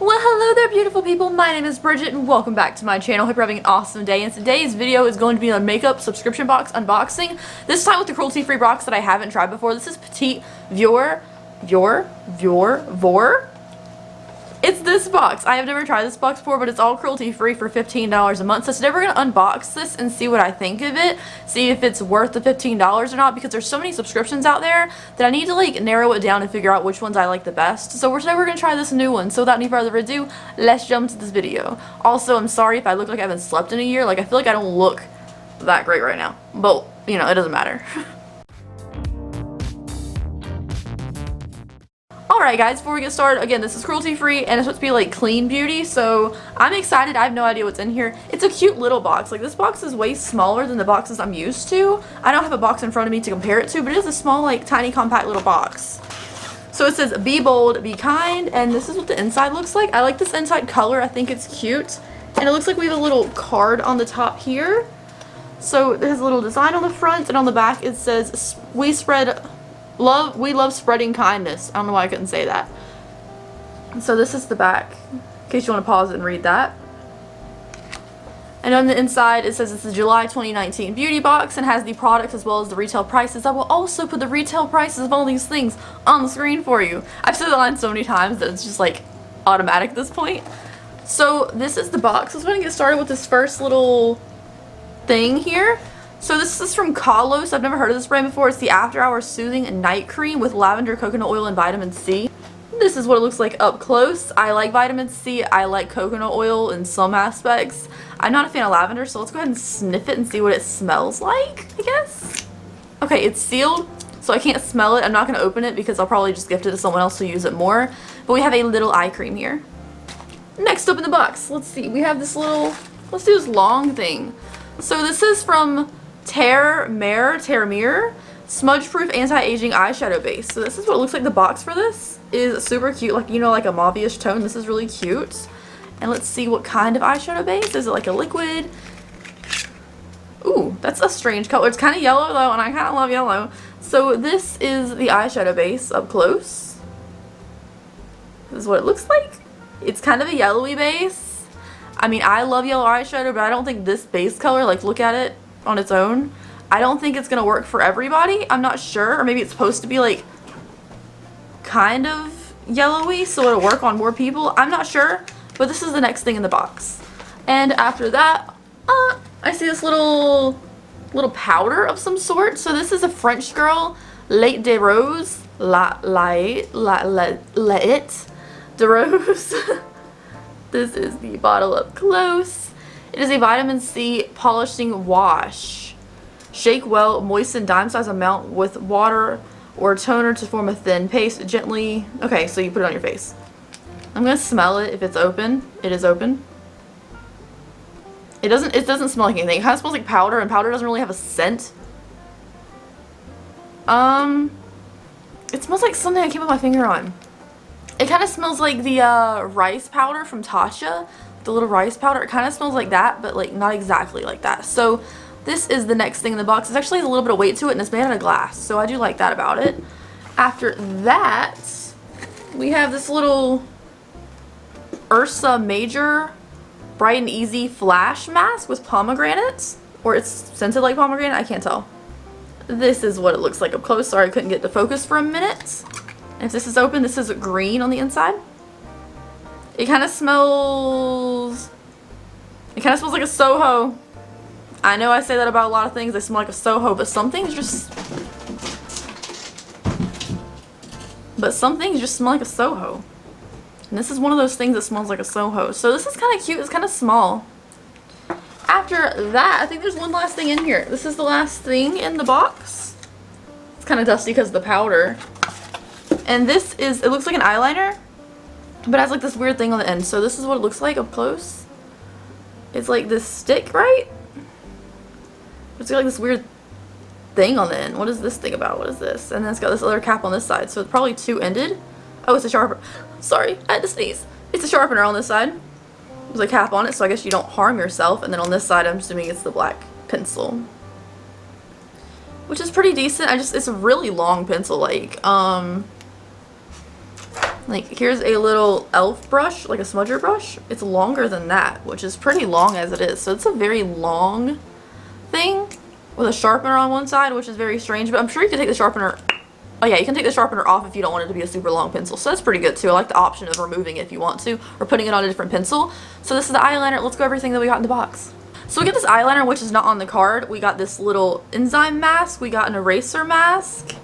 Well, hello there beautiful people, my name is Bridget and welcome back to my channel. Hope you're having an awesome day, and today's video is going to be a makeup subscription box unboxing. This time with the cruelty-free box that I haven't tried before. This is Petit Vour. It's this box. I have never tried this box before, but it's all cruelty-free for $15 a month. So today we're going to unbox this and see what I think of it. See if it's worth the $15 or not, because there's so many subscriptions out there that I need to like narrow it down and figure out which ones I like the best. So today we're going to try this new one. So without any further ado, let's jump into this video. Also, I'm sorry if I look like I haven't slept in a year. Like, I feel like I don't look that great right now. But, you know, it doesn't matter. Alright guys, before we get started, again, this is cruelty-free and it's supposed to be like clean beauty, so I'm excited. I have no idea what's in here. It's a cute little box. Like, this box is way smaller than the boxes I'm used to. I don't have a box in front of me to compare it to, but it is a small, like, tiny, compact little box. So it says, be bold, be kind, and this is what the inside looks like. I like this inside color. I think it's cute. And it looks like we have a little card on the top here. So there's a little design on the front, and on the back it says, we love spreading kindness. I don't know why I couldn't say that. So this is the back, in case you want to pause it and read that. And on the inside it says it's the July 2019 beauty box and has the products as well as the retail prices. I will also put the retail prices of all these things on the screen for you. I've said that line so many times that it's just like automatic at this point. So this is the box. Let's go ahead and get started with this first little thing here. So this is from KoFi. I've never heard of this brand before. It's the After Hours Soothing Night Cream with lavender, coconut oil, and vitamin C. This is what it looks like up close. I like vitamin C. I like coconut oil in some aspects. I'm not a fan of lavender, so let's go ahead and sniff it and see what it smells like, I guess. Okay, it's sealed, so I can't smell it. I'm not going to open it because I'll probably just gift it to someone else who'll use it more. But we have a little eye cream here. Next up in the box, let's see. We have this little, let's do this long thing. So this is from Terramere smudge proof anti-aging eyeshadow base. So this is what it looks like. The box for this is super cute, like, you know, like a mauve-ish tone. This is really cute. And let's see what kind of eyeshadow base. Is it like a liquid? Ooh, that's a strange color. It's kind of yellow though, and I kind of love yellow. So this is the eyeshadow base up close. This is what it looks like. It's kind of a yellowy base. I mean, I love yellow eyeshadow, but I don't think this base color, like, look at it on its own, I don't think it's gonna work for everybody. I'm not sure, or maybe it's supposed to be like kind of yellowy so it'll work on more people. I'm not sure, but this is the next thing in the box. And after that, I see this little powder of some sort. So this is a French Girl Lait de Rose Lait de Rose. This is the bottle up close. It is a vitamin C polishing wash. Shake well, moisten dime-size amount with water or toner to form a thin paste. Gently. Okay, so you put it on your face. I'm gonna smell it if it's open. It is open. It doesn't smell like anything. It kind of smells like powder, and powder doesn't really have a scent. It smells like something I can't put my finger on. It kind of smells like the rice powder from Tasha. The little rice powder. It kind of smells like that, but like not exactly like that. So this is the next thing in the box. It actually has a little bit of weight to it, and it's made out of glass, so I do like that about it. After that, we have this little Ursa Major Bright and Easy Flash Mask with pomegranates, or it's scented like pomegranate, I can't tell. This is what it looks like up close. Sorry I couldn't get to focus for a minute. And if this is open, this is green on the inside. It kind of smells like a Soho. I know I say that about a lot of things. They smell like a Soho, but some things just smell like a Soho. And this is one of those things that smells like a Soho. So this is kind of cute. It's kind of small. After that, I think there's one last thing in here. This is the last thing in the box. It's kind of dusty because of the powder. And this is, it looks like an eyeliner, but it has like this weird thing on the end. So this is what it looks like up close. It's like this stick, right? It's got like this weird thing on the end. What is this thing about? What is this? And then it's got this other cap on this side. So it's probably two-ended. Oh, it's a sharpener. Sorry, I had to sneeze. It's a sharpener on this side. There's a cap on it, so I guess you don't harm yourself. And then on this side, I'm assuming it's the black pencil, which is pretty decent. It's a really long pencil. Like, Like, here's a little elf brush, like a smudger brush. It's longer than that, which is pretty long as it is. So it's a very long thing with a sharpener on one side, which is very strange. But I'm sure you can take the sharpener. Oh yeah, you can take the sharpener off if you don't want it to be a super long pencil. So that's pretty good too. I like the option of removing it if you want to, or putting it on a different pencil. So this is the eyeliner. Let's go everything that we got in the box. So we get this eyeliner, which is not on the card. We got this little enzyme mask. We got an eraser mask,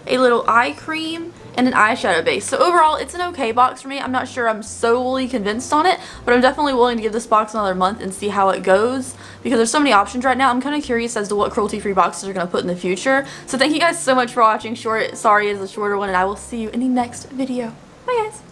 a little eye cream, and an eyeshadow base. So overall, it's an okay box for me. I'm not sure I'm solely convinced on it, but I'm definitely willing to give this box another month and see how it goes, because there's so many options right now. I'm kind of curious as to what cruelty-free boxes are going to put in the future. So thank you guys so much for watching. Sorry it's a shorter one, and I will see you in the next video. Bye guys.